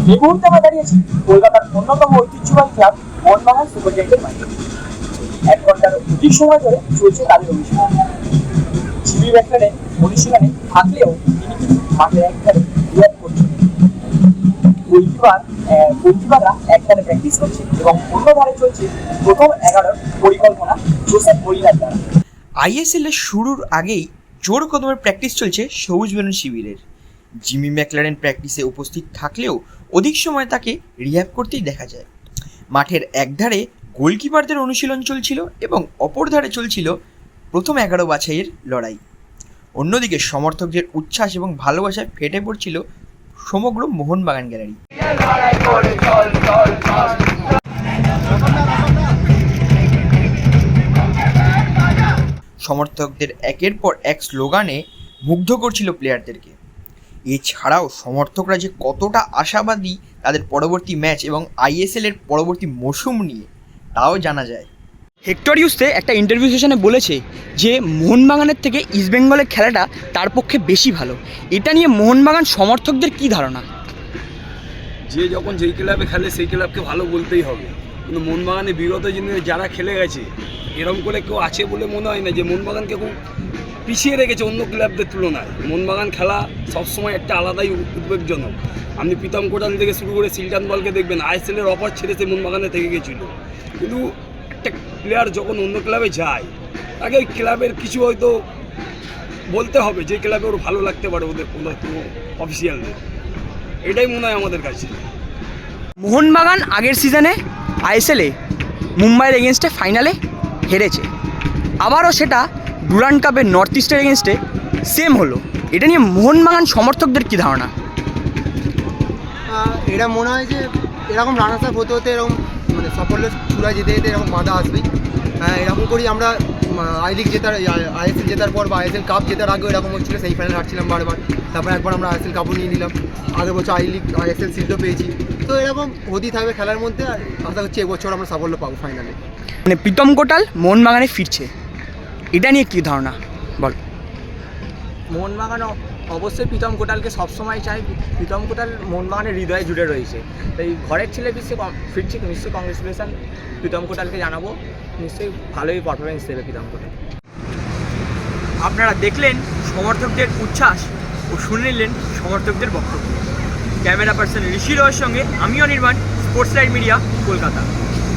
এই মুহূর্তে আমরা দাঁড়িয়েছি কলকাতার অন্যতম ঐতিহ্যবাহী ক্লাব মোহনবাগান সুপার জায়েন্টের মাঠে। 1 ঘন্টার অধিক সময় ধরে চলছে তাদের অনুশীলন। জিমি ম্যাকলারেন অনুশীলনে থাকলেও তিনি কিন্তু মাঠের একধারে রিহ্যাব করছেন। গোলকিপাররা একধারে প্র্যাকটিস করছে এবং অন্য ধারে চলছে প্রথম 11 পরিকল্পনা জোসেফ মরিনার দ্বারা। আইএসএল এর শুরুর আগেই জোর কদমের প্র্যাকটিস চলছে সবুজ বেলুন শিবিরের। জিমি ম্যাকলারেন প্র্যাকটিসে উপস্থিত থাকলেও অধিক সময় তাকে রিহ্যাব করতেই দেখা যায়। মাঠের একধারে গোলকিপারদের অনুশীলন চলছিল এবং অপর ধারে চলছিল প্রথম 11 বাছাইয়ের লড়াই। অন্যদিকে সমর্থকদের উচ্ছ্বাস এবং ভালোবাসায় ফেটে পড়ছিল সমগ্র মোহনবাগান গ্যালারি। সমর্থকদের একের পর এক স্লোগানে মুগ্ধ করছিল প্লেয়ারদেরকে। এছাড়াও সমর্থকরা যে কতটা আশাবাদী তাদের পরবর্তী ম্যাচ এবং আইএসএল এর পরবর্তী মৌসুম নিয়ে তাও জানা যায়। হেক্টর ইউসে একটা ইন্টারভিউ সেশনে বলেছে যে মোহনবাগানের থেকে ইস্টবেঙ্গলের খেলাটা তার পক্ষে বেশি ভালো। এটা নিয়ে মোহনবাগান সমর্থকদের কী ধারণা? যে যখন যেই ক্লাবে খেলে সেই ক্লাবকে ভালো বলতেই হবে, কিন্তু মোহনবাগানে বিগত দিনে যারা খেলে গেছে এরকম করে কেউ আছে বলে মনে হয় না যে মোহনবাগানকে খুব পিছিয়ে রেখেছে অন্য ক্লাবদের তুলনায়। মোহনবাগান খেলা সবসময় একটা আলাদাই উদ্বেগজনক। আপনি প্রীতম কোটাল থেকে শুরু করে সিলটান বলকে দেখবেন আইএসএলের অফার ছেড়ে সে মোহনবাগানে থেকে গেছিলো, কিন্তু একটা প্লেয়ার যখন অন্য ক্লাবে যায় তাকে ওই ক্লাবের কিছু হয়তো বলতে হবে যে ক্লাবে ওর ভালো লাগতে পারে ওদের কোনো অফিসিয়ালদের। এটাই মনে হয় আমাদের কাছে। মোহনবাগান আগের সিজনে আইএসএলে মুম্বাইয়ের এগেনস্টে ফাইনালে হেরেছে, আবারও সেটা ডুরান্ড কাপের নর্থ ইস্টের এগেনস্টে সেম হলো। এটা নিয়ে মোহনবাগান সমর্থকদের কী ধারণা? এটা মনে হয় যে এরকম রানার্স আপ হতে হতে এরকম মানে সাফল্যের চূড়ায় যেতে যেতে এরকম বাধা আসবেই। এরকম করেই আমরা আই লিগ জেতার আইএসএল জেতার পর বা আইএসএল কাপ জেতার আগেও এরকম হচ্ছিলো, সেই ফাইনাল হারছিলাম বারবার। তারপর একবার আমরা আইএসএল কাপও নিয়ে নিলাম, আগের বছর আই লিগ আইএসএল সিল্ডও পেয়েছি। তো এরকম হতেই থাকবে খেলার মধ্যে, আর আশা করছি এবছর আমরা সাফল্য পাবো ফাইনালে। মানে প্রীতম কোটাল মোহনবাগানে ফিরছে, এটা নিয়ে কী ধারণা বল? মোহনবাগান অবশ্যই প্রীতম কোটালকে সবসময় চাই। প্রীতম কোটাল মোহনবাগানের হৃদয়ে জুড়ে রয়েছে, তাই ঘরের ছেলে ফিরছে, নিশ্চয়ই কংগ্রেচুলেশন প্রীতম কোটালকে জানাবো। নিশ্চয়ই ভালোই পারফরমেন্স দেবে প্রীতম কোটাল। আপনারা দেখলেন সমর্থকদের উচ্ছ্বাস ও শুনলেন সমর্থকদের বক্তব্য। ক্যামেরা পার্সন ঋষি রয়ের সঙ্গে আমি Anirban, sports light media, Kolkata.